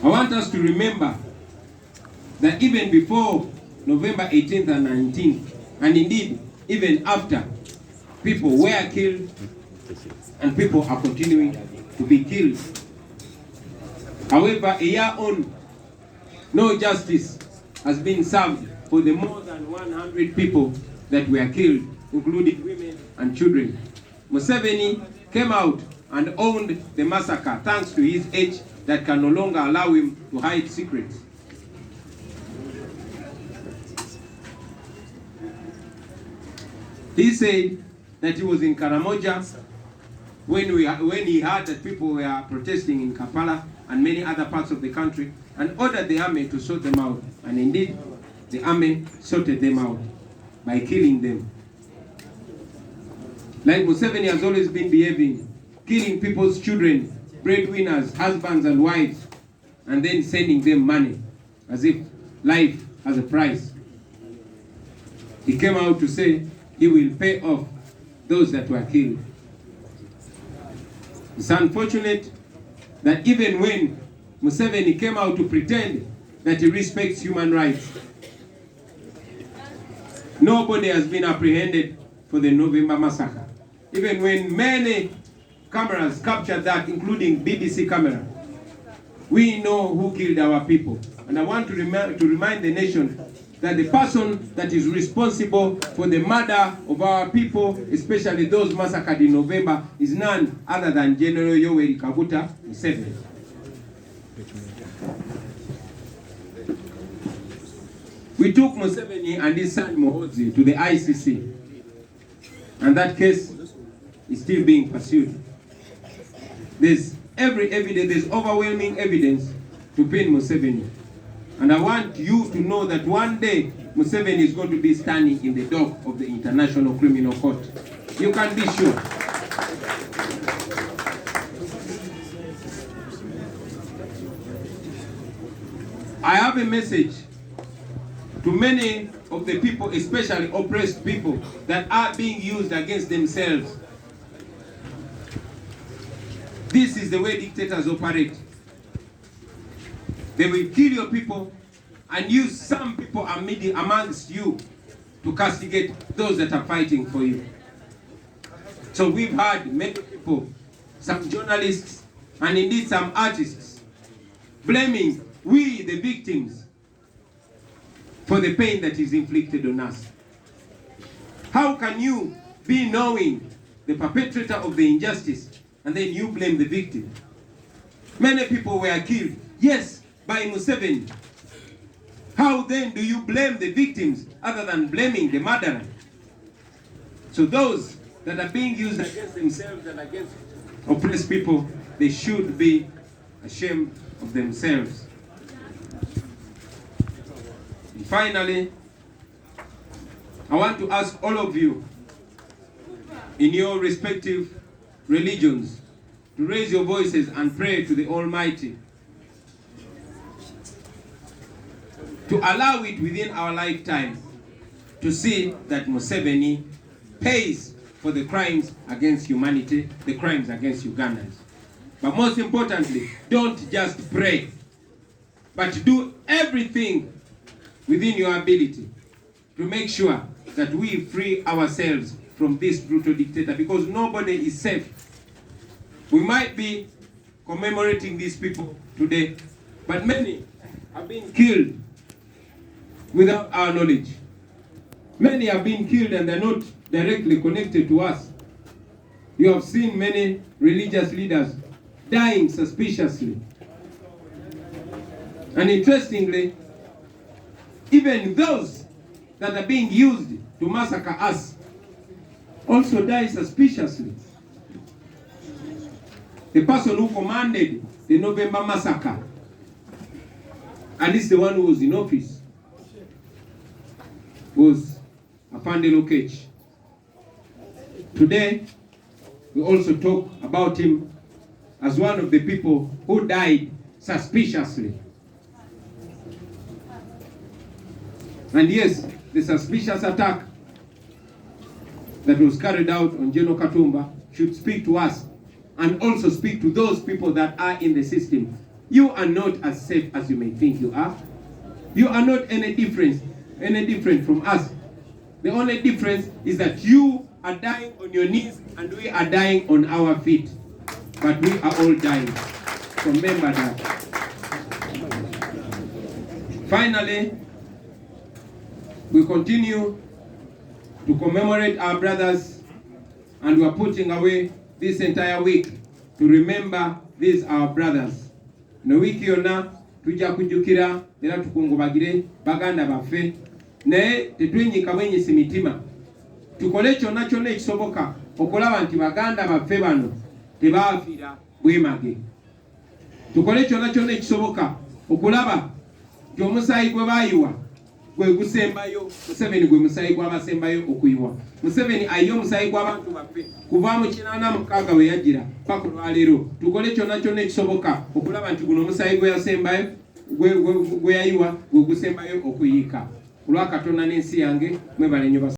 I want us to remember that even before November 18th and 19th, and indeed even after, people were killed and people are continuing to be killed. However, a year on, no justice has been served for the more than 100 people that were killed, including women and children. Museveni came out and owned the massacre thanks to his age that can no longer allow him to hide secrets. He said that he was in Karamoja when he heard that people were protesting in Kampala and many other parts of the country, and ordered the army to sort them out. And indeed, the army sorted them out by killing them. Like Museveni has always been behaving, killing people's children, breadwinners, husbands and wives, and then sending them money as if life has a price. He came out to say he will pay off those that were killed. It's unfortunate that even when Museveni came out to pretend that he respects human rights, nobody has been apprehended for the November massacre. Even when many cameras captured that, including BBC camera, we know who killed our people. And I want to remind the nation that the person that is responsible for the murder of our people, especially those massacred in November, is none other than General Yoweri Kaguta Museveni. We took Museveni and his son Muhoozi to the ICC, and that case is still being pursued. There's overwhelming evidence to pin Museveni. And I want you to know that one day Museveni is going to be standing in the dock of the International Criminal Court. You can be sure. I have a message to many of the people, especially oppressed people, that are being used against themselves. This is the way dictators operate. They will kill your people and use some people amongst you to castigate those that are fighting for you. So we've had many people, some journalists, and indeed some artists, blaming we, the victims, for the pain that is inflicted on us. How can you be knowing the perpetrator of the injustice and then you blame the victim? Many people were killed, yes, by Museveni. How then do you blame the victims other than blaming the murderer? So those that are being used against themselves and against oppressed people, they should be ashamed of themselves. And finally, I want to ask all of you in your respective religions to raise your voices and pray to the Almighty to allow it within our lifetime to see that Museveni pays for the crimes against humanity, the crimes against Ugandans. But most importantly, don't just pray, but do everything within your ability to make sure that we free ourselves from this brutal dictator, because nobody is safe. We might be commemorating these people today, but many have been killed without our knowledge. Many have been killed and they're not directly connected to us. You have seen many religious leaders dying suspiciously. And interestingly, even those that are being used to massacre us also die suspiciously. The person who commanded the November massacre, at least the one who was in office, was Afande Lokech. Today, we also talk about him as one of the people who died suspiciously. And yes, the suspicious attack that was carried out on General Katumba should speak to us and also speak to those people that are in the system You are not as safe as you may think you are. You are not any different from us. The only difference is that you are dying on your knees and we are dying on our feet. But we are all dying. So remember that. Finally, we continue to commemorate our brothers, and we are putting away this entire week to remember these our brothers. No wiki yonna tujja kujjukira era tukungubagire baganda baffe, naye tetwenyika bwenyisa mitima. Tukole kyonna kyonna ekisoboka okulaba nti baganda baffe bano tebaafiira bwemage. Tukole kyonna kyonna ekisoboka okulaba nti omusaayi gwe baayiwa gwe gusembayo. Museveni gwe musaayi gw'abasembayo okuyiwa. Museveni ayiye omusaayi gw'abantu baffe kuva mu 86 we yajjira paka olwaleero. Tukole kyonna kyonna ekisoboka okulaba nti guno omusaayi gwe yasembayo gwe yayiwa gwe gusembayo okuyiika. Olwa Katonda n'ensi yange mwebale nnyo.